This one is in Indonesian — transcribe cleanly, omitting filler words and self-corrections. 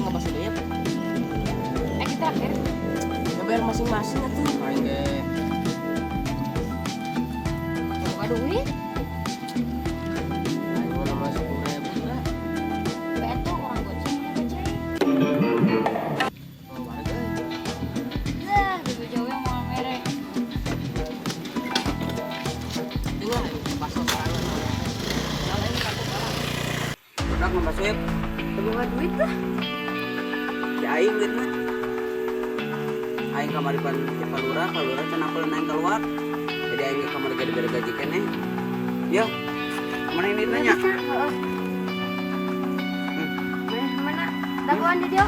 nggak masuk ya? Kita terakhir. Ngebayar masing-masing tuh. Main deh. Buka duit. Ayo mana masuk 10.000 lah. Betul orang goceng mana goceng. Mau warga. Dah, juga jauh yang mau merek. Dengar pasok sekarang. Kalau ini kartu barang. Udah nggak masuk. Buka duit lah. Si aing duit mah. Aing kamar depan ke Palura cenah apel naik keluar. Jadi aing ke kamar gede gaji keneh. Yo. Mana ini nanya? Heeh. Mana? Dakwaan dia.